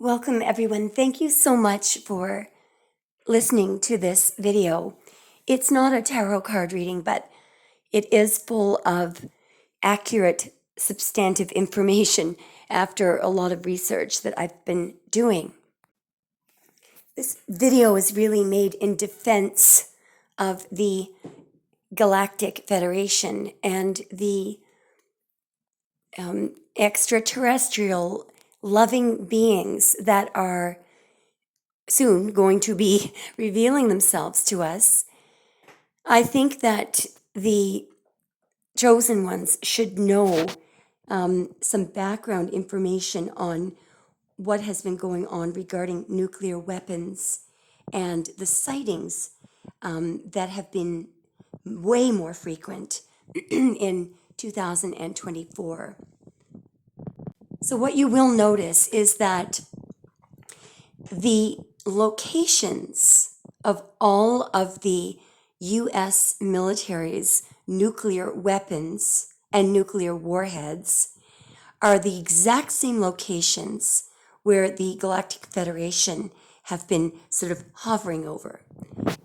Welcome everyone. Thank you so much for listening to this video. It's not a tarot card reading, but it is full of accurate, substantive information after a lot of research that I've been doing. This video is really made in defense of the Galactic Federation and the extraterrestrial loving beings that are soon going to be revealing themselves to us. I think that the chosen ones should know some background information on what has been going on regarding nuclear weapons and the sightings that have been way more frequent in 2024. So what you will notice is that the locations of all of the U.S. military's nuclear weapons and nuclear warheads are the exact same locations where the Galactic Federation have been sort of hovering over.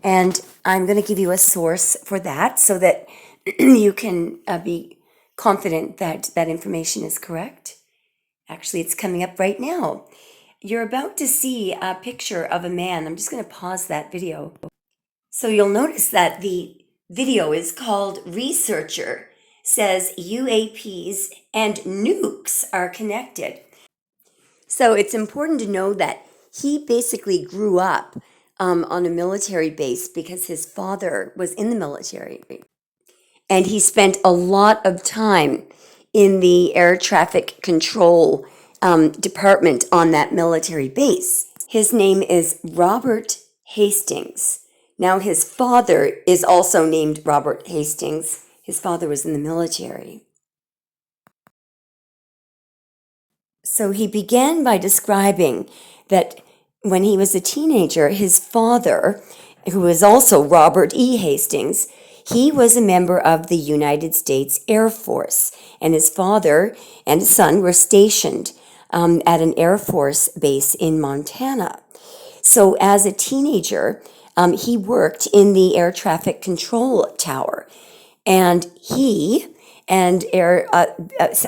And I'm going to give you a source for that so that you can be confident that that information is correct. Actually, it's coming up right now. You're about to see a picture of a man. I'm just going to pause that video. So you'll notice that the video is called Researcher Says UAPs and Nukes Are Connected. So it's important to know that he basically grew up on a military base because his father was in the military. And he spent a lot of time in the air traffic control department on that military base. His name is Robert Hastings. Now, his father is also named Robert Hastings. His father was in the military. So he began by describing that when he was a teenager, his father, who was also Robert E. Hastings, he was a member of the United States Air Force, and his father and his son were stationed at an Air Force base in Montana. So as a teenager, he worked in the air traffic control tower, and he and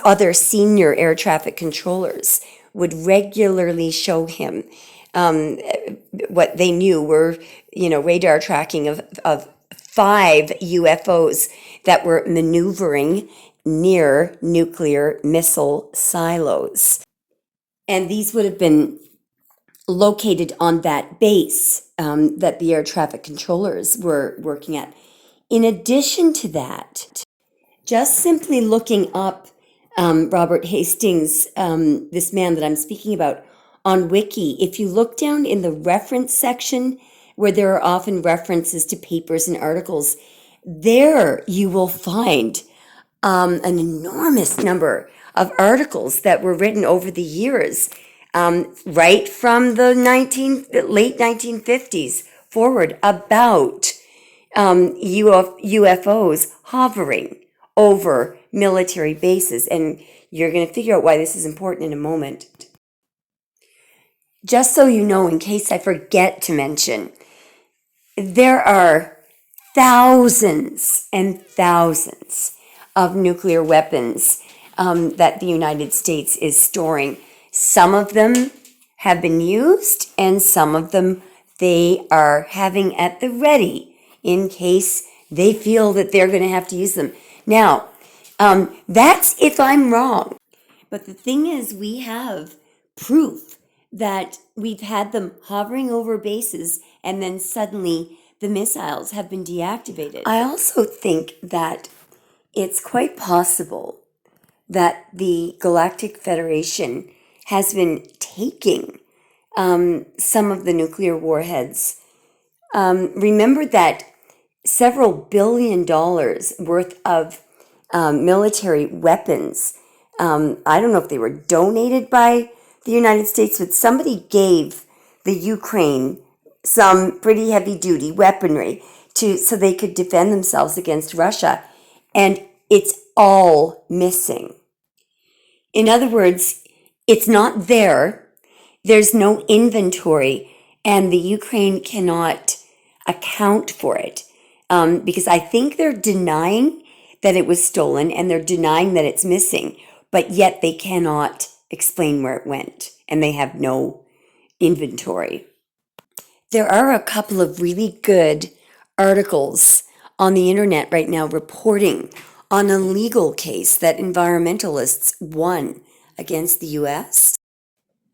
other senior air traffic controllers would regularly show him what they knew were, radar tracking of 5 UFOs that were maneuvering near nuclear missile silos. And these would have been located on that base that the air traffic controllers were working at. In addition to that, just simply looking up Robert Hastings, this man that I'm speaking about, on Wiki, if you look down in the reference section where there are often references to papers and articles, there you will find an enormous number of articles that were written over the years, right from the late 1950s forward, about UFOs hovering over military bases. And you're going to figure out why this is important in a moment. Just so you know, in case I forget to mention, there are thousands and thousands of nuclear weapons that the United States is storing. Some of them have been used, and some of them they are having at the ready in case they feel that they're going to have to use them. Now, that's if I'm wrong. But the thing is, we have proof that we've had them hovering over bases and then suddenly the missiles have been deactivated. I also think that it's quite possible that the Galactic Federation has been taking some of the nuclear warheads. Remember that several $1 billion worth of military weapons, I don't know if they were donated by the United States, but somebody gave the Ukraine some pretty heavy-duty weaponry so they could defend themselves against Russia, and it's all missing. In other words, it's not there. There's no inventory, and the Ukraine cannot account for it because I think they're denying that it was stolen and they're denying that it's missing, but yet they cannot explain where it went and they have no inventory. There are a couple of really good articles on the internet right now reporting on a legal case that environmentalists won against the US.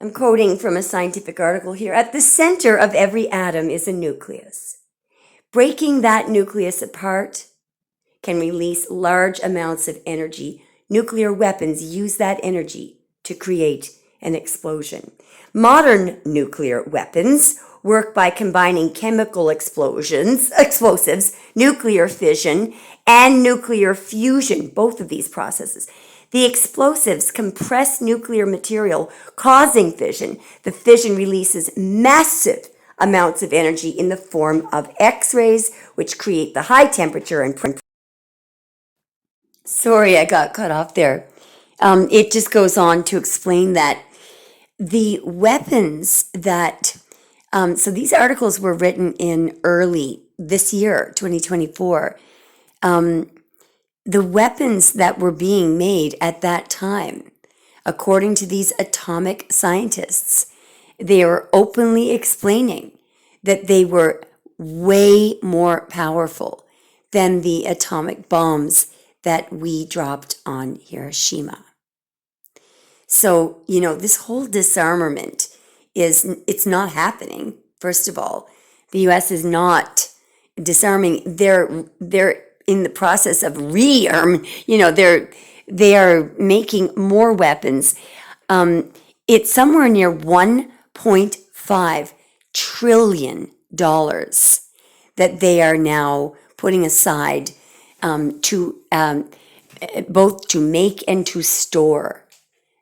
I'm quoting from a scientific article here. At the center of every atom is a nucleus. Breaking that nucleus apart can release large amounts of energy. Nuclear weapons use that energy to create an explosion. Modern nuclear weapons work by combining chemical explosives, nuclear fission, and nuclear fusion, both of these processes. The explosives compress nuclear material, causing fission. The fission releases massive amounts of energy in the form of X-rays, which create the high temperature and Sorry, I got cut off there. It just goes on to explain that the weapons that, so these articles were written in early this year, 2024. The weapons that were being made at that time, according to these atomic scientists, they are openly explaining that they were way more powerful than the atomic bombs that we dropped on Hiroshima. So, this whole disarmament it's not happening. First of all, the US is not disarming. They're in the process of rearm. They are making more weapons. It's somewhere near $1.5 trillion that they are now putting aside to both to make and to store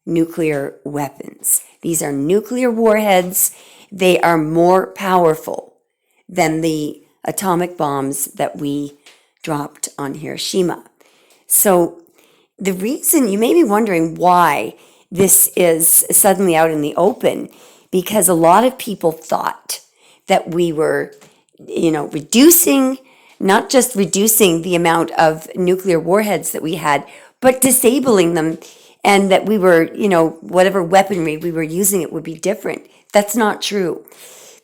nuclear weapons. These are nuclear warheads. They are more powerful than the atomic bombs that we dropped on Hiroshima. So the reason, you may be wondering why this is suddenly out in the open, because a lot of people thought that we were, not just reducing the amount of nuclear warheads that we had, but disabling them, and that we were, whatever weaponry we were using, it would be different. That's not true.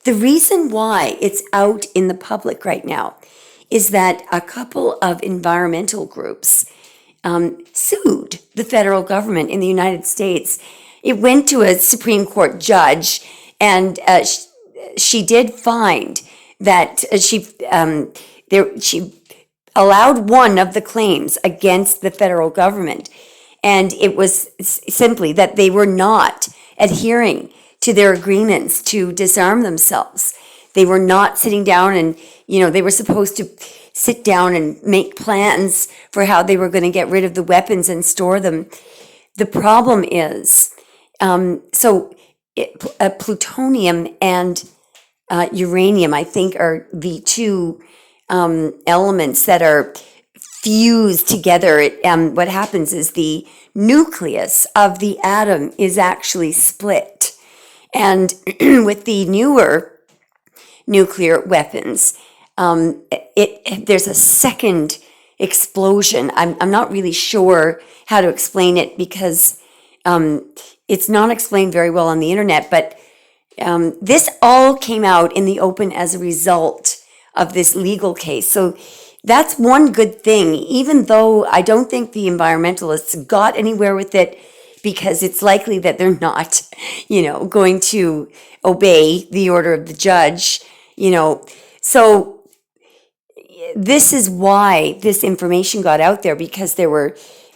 The reason why it's out in the public right now is that a couple of environmental groups sued the federal government in the United States. It went to a Supreme Court judge, and she did find that she allowed one of the claims against the federal government, and it was simply that they were not adhering to their agreements to disarm themselves. They were not sitting down and, they were supposed to sit down and make plans for how they were going to get rid of the weapons and store them. The problem is, plutonium and uranium, I think, are the two elements that are fused together. What happens is the nucleus of the atom is actually split. And with the newer nuclear weapons, there's a second explosion. I'm not really sure how to explain it because it's not explained very well on the internet, but this all came out in the open as a result of this legal case. So that's one good thing, even though I don't think the environmentalists got anywhere with it, because it's likely that they're not, going to obey the order of the judge, So this is why this information got out there, because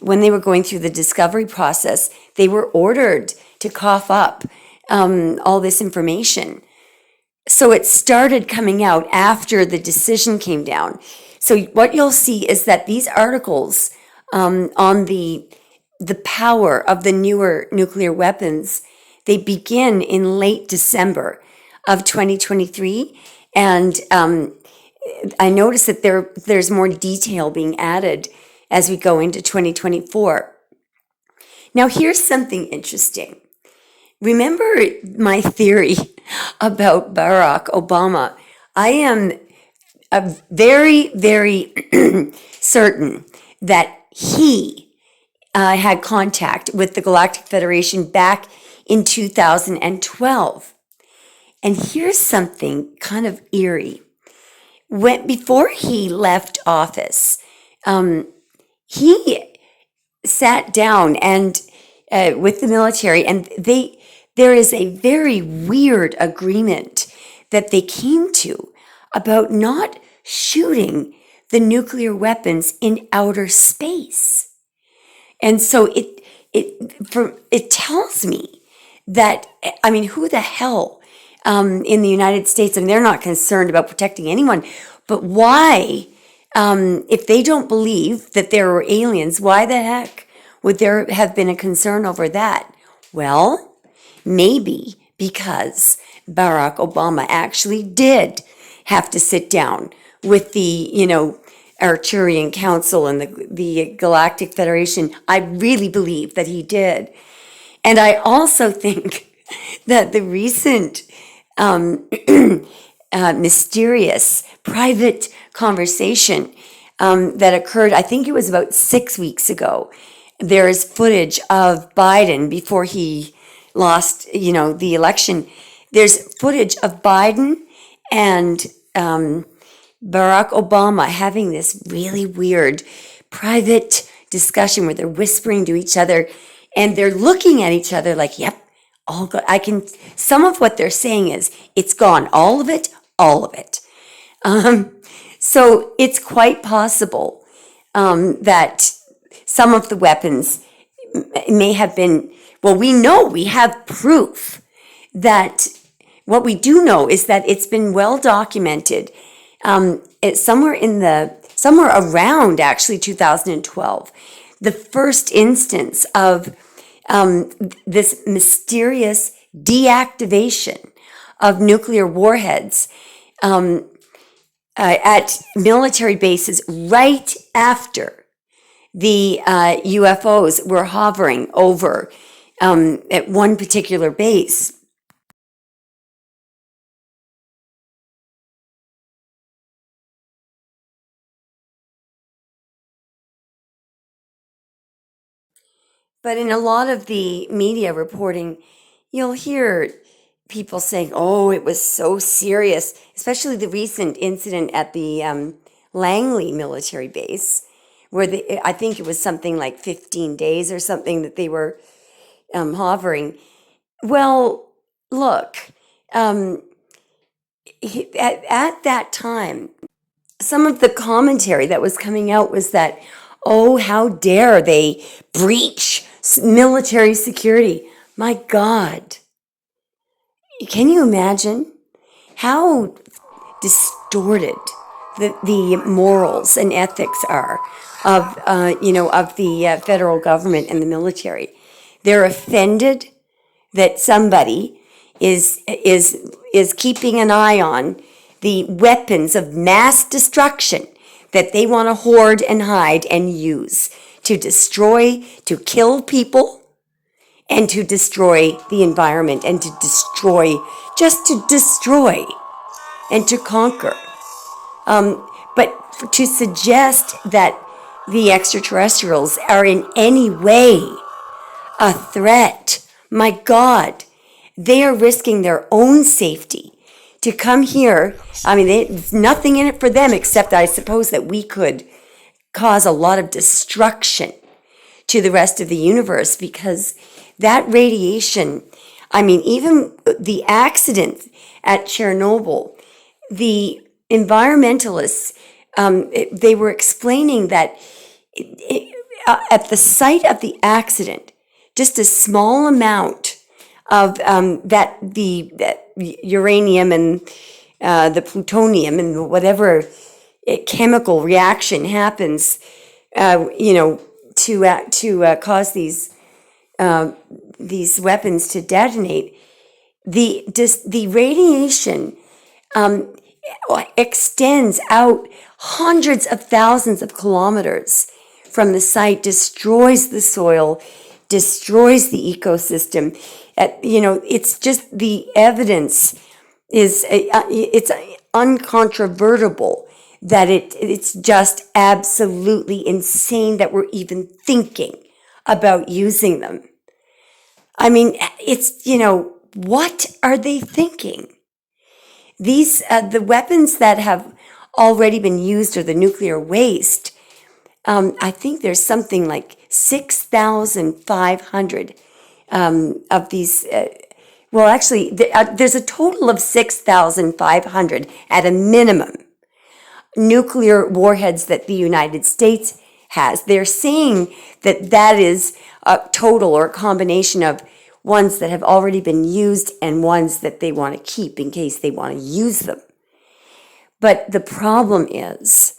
when they were going through the discovery process, they were ordered to cough up all this information. So it started coming out after the decision came down. So what you'll see is that these articles on the power of the newer nuclear weapons, they begin in late December of 2023. And I notice that there's more detail being added as we go into 2024. Now, here's something interesting. remember my theory about Barack Obama. I am very, very certain that he had contact with the Galactic Federation back in 2012. And here's something kind of eerie. Before he left office, he sat down and with the military, and there is a very weird agreement that they came to about not shooting the nuclear weapons in outer space. And so it tells me that, I mean, who the hell in the United States, I mean, they're not concerned about protecting anyone, but why, if they don't believe that there are aliens, why the heck would there have been a concern over that? Well, maybe because Barack Obama actually did have to sit down with the, Arcturian Council and the Galactic Federation. I really believe that he did. And I also think that the recent mysterious private conversation that occurred, I think it was about 6 weeks ago, there is footage of Biden before he lost, the election. There's footage of Biden and Barack Obama having this really weird private discussion where they're whispering to each other and they're looking at each other like, yep, all good. Some of what they're saying is, it's gone. All of it, all of it. So it's quite possible that some of the weapons may have been, well, we have proof that, what we do know is that it's been well documented. It's somewhere around actually 2012, the first instance of this mysterious deactivation of nuclear warheads at military bases right after the UFOs were hovering over at one particular base. But in a lot of the media reporting, you'll hear people saying, oh, it was so serious, especially the recent incident at the Langley military base, where I think it was something like 15 days or something that they were hovering. Well, look, at that time, some of the commentary that was coming out was that, oh, how dare they breach military security. My God. Can you imagine how distorted the morals and ethics are of the federal government and the military? They're offended that somebody is keeping an eye on the weapons of mass destruction that they want to hoard and hide and use to destroy, to kill people, and to destroy the environment, and to destroy, just to destroy and to conquer. But to suggest that the extraterrestrials are in any way a threat, my God, they are risking their own safety to come here. I mean, there's nothing in it for them except, I suppose, that we could cause a lot of destruction to the rest of the universe, because that radiation, I mean, even the accident at Chernobyl, the environmentalists, they were explaining that at the site of the accident, just a small amount of that uranium and the plutonium and whatever chemical reaction happens, to cause these weapons to detonate. The radiation extends out hundreds of thousands of kilometers from the site, destroys the soil, destroys the ecosystem. It's just the evidence it's uncontrovertible that it's just absolutely insane that we're even thinking about using them. I mean, it's, what are they thinking? These, the weapons that have already been used, or the nuclear waste, I think there's something like 6,500 of these. Well, actually, there's a total of 6,500 at a minimum nuclear warheads that the United States has. They're saying that that is a total or a combination of ones that have already been used and ones that they want to keep in case they want to use them. But the problem is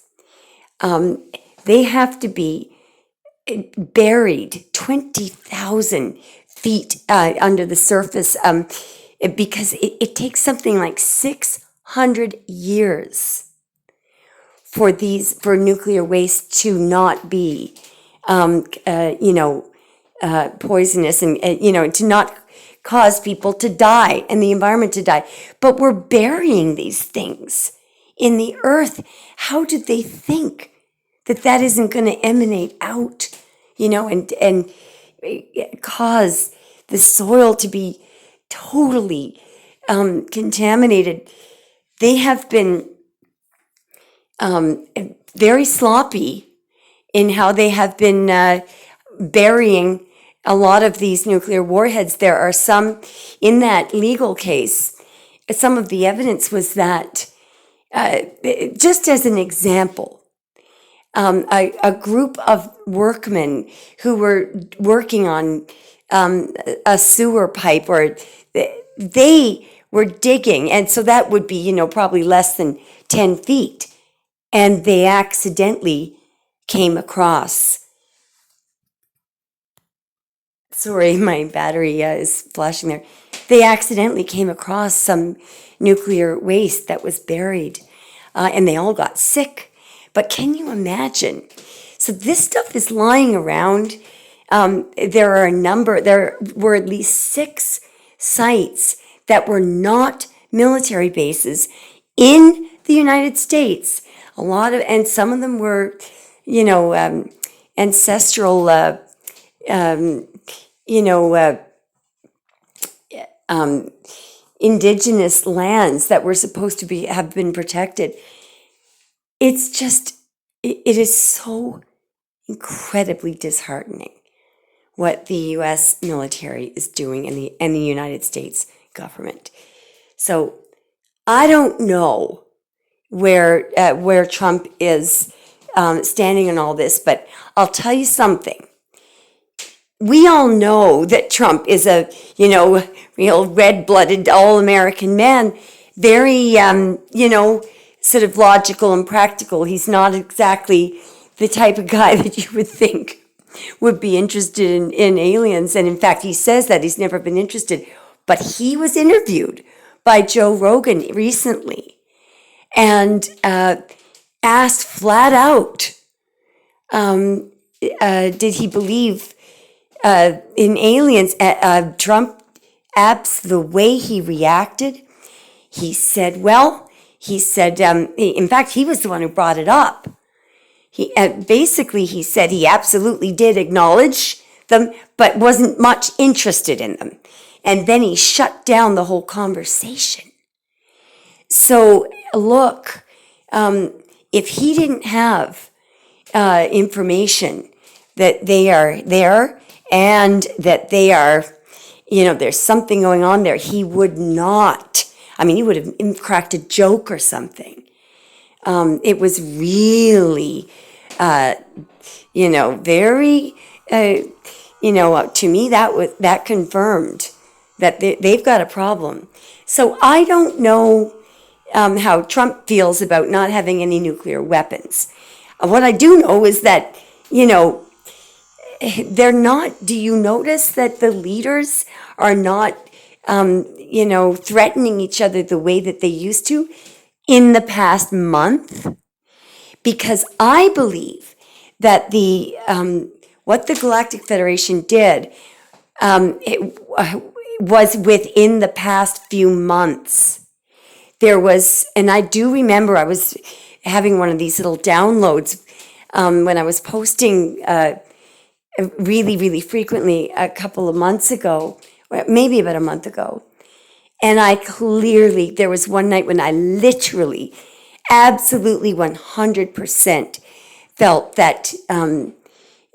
they have to be buried 20,000 feet under the surface because it takes something like 600 years for nuclear waste to not be, poisonous and, to not cause people to die and the environment to die. But we're burying these things in the earth. How did they think that that isn't going to emanate out, and cause the soil to be totally contaminated? They have been very sloppy in how they have been burying a lot of these nuclear warheads. There are some in that legal case. Some of the evidence was that, just as an example, a group of workmen who were working on a sewer pipe, or they were digging, and so that would be, probably less than 10 feet. And they accidentally came across. Sorry, my battery is flashing there. They accidentally came across some nuclear waste that was buried, and they all got sick. But can you imagine? So this stuff is lying around. There were at least 6 sites that were not military bases in the United States. And some of them were, ancestral, indigenous lands that were supposed to have been protected. It's just, it is so incredibly disheartening what the U.S. military is doing and the United States government. So I don't know where Trump is standing on all this, but I'll tell you something. We all know that Trump is a, real red-blooded, all-American man, very, sort of logical and practical. He's not exactly the type of guy that you would think would be interested in aliens. And in fact, he says that he's never been interested. But he was interviewed by Joe Rogan recently and asked flat out, did he believe in aliens? Trump apps the way he reacted. He said, in fact, he was the one who brought it up. He said he absolutely did acknowledge them, but wasn't much interested in them. And then he shut down the whole conversation. So look, if he didn't have information that they are there and that they are, there's something going on there, he would not. He would have cracked a joke or something. It was really, very, to me that confirmed that they've got a problem. So I don't know how Trump feels about not having any nuclear weapons. What I do know is that, they're not. Do you notice that the leaders are not, threatening each other the way that they used to in the past month? Because I believe that what the Galactic Federation did, was within the past few months. There was, and I do remember I was having one of these little downloads when I was posting really, really frequently a couple of months ago, or maybe about a month ago. And I clearly, there was one night when I literally, absolutely 100% felt that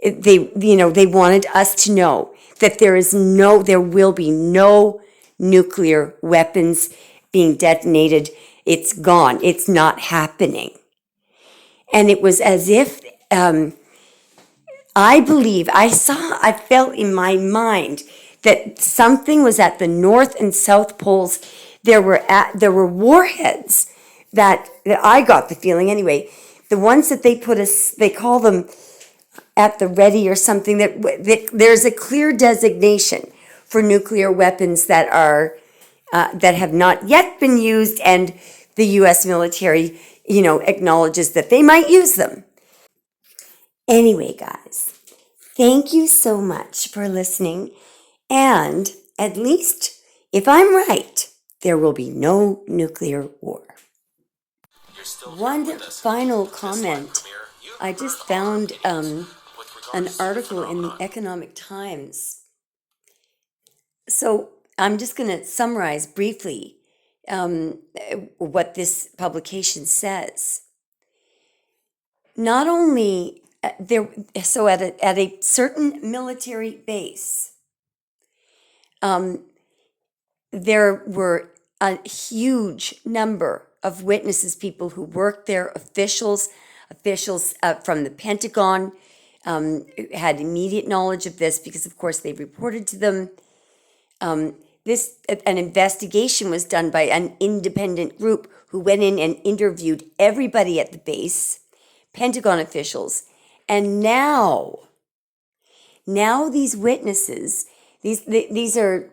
they wanted us to know that there will be no nuclear weapons being detonated. It's gone. It's not happening. And it was as if I felt in my mind that something was at the North and South poles. There were warheads that I got the feeling anyway. The ones that they call them at the ready or something, that there's a clear designation for nuclear weapons that have not yet been used, and the U.S. military, acknowledges that they might use them. Anyway, guys, thank you so much for listening. And at least, if I'm right, there will be no nuclear war. One final comment. I just found an article in the Economic Times. So I'm just going to summarize briefly what this publication says. Not only at a certain military base, there were a huge number of witnesses, people who worked there, officials from the Pentagon had immediate knowledge of this because, of course, they reported to them. An investigation was done by an independent group who went in and interviewed everybody at the base, Pentagon officials, and now these witnesses, these are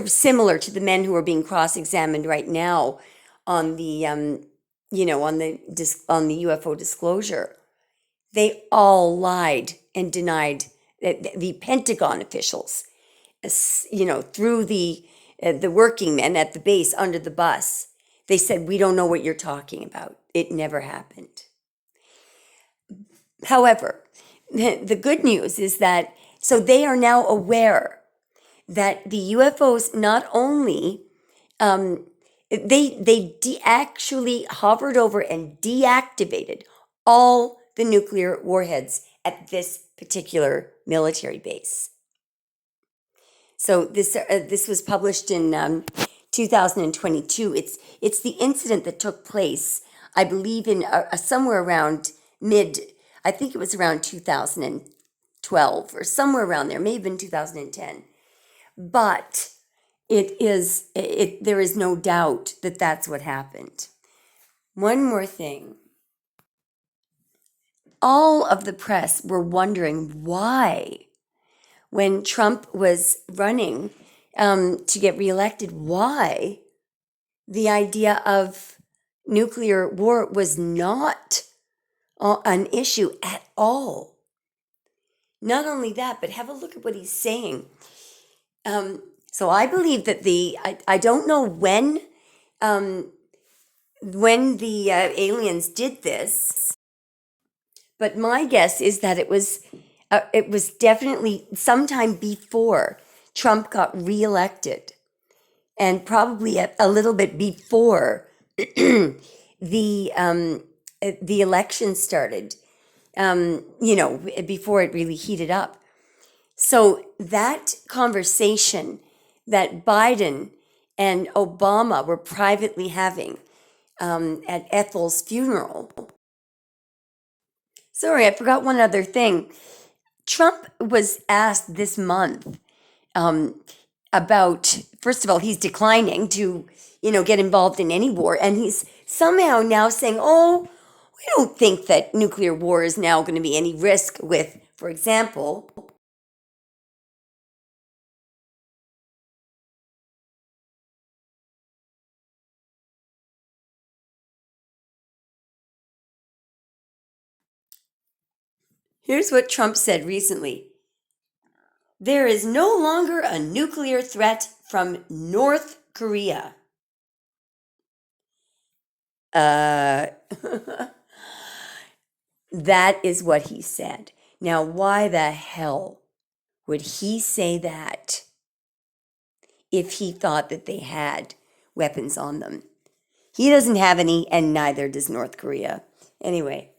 similar to the men who are being cross-examined right now on the on the UFO disclosure. They all lied and denied. The Pentagon officials, through the working men at the base under the bus, they said, "We don't know what you're talking about. It never happened." However, the good news is that so they are now aware that the UFOs not only actually hovered over and deactivated all the nuclear warheads at this particular military base. So this was published in 2022. It's the incident that took place, I believe, in somewhere around I think it was around 2012 or somewhere around there, maybe in 2010. But there is no doubt that that's what happened. One more thing. All of the press were wondering why, when Trump was running to get reelected, why the idea of nuclear war was not an issue at all. Not only that, but have a look at what he's saying. So I believe that I don't know when the aliens did this, but my guess is that it was definitely sometime before Trump got reelected, and probably a little bit before the election started. Before it really heated up. So that conversation that Biden and Obama were privately having at Ethel's funeral. Sorry, I forgot one other thing. Trump was asked this month about, first of all, he's declining to, get involved in any war. And he's somehow now saying, oh, we don't think that nuclear war is now going to be any risk with, for example, here's what Trump said recently. There is no longer a nuclear threat from North Korea. Uh, that is what he said. Now, why the hell would he say that if he thought that they had weapons on them? He doesn't have any, and neither does North Korea. Anyway,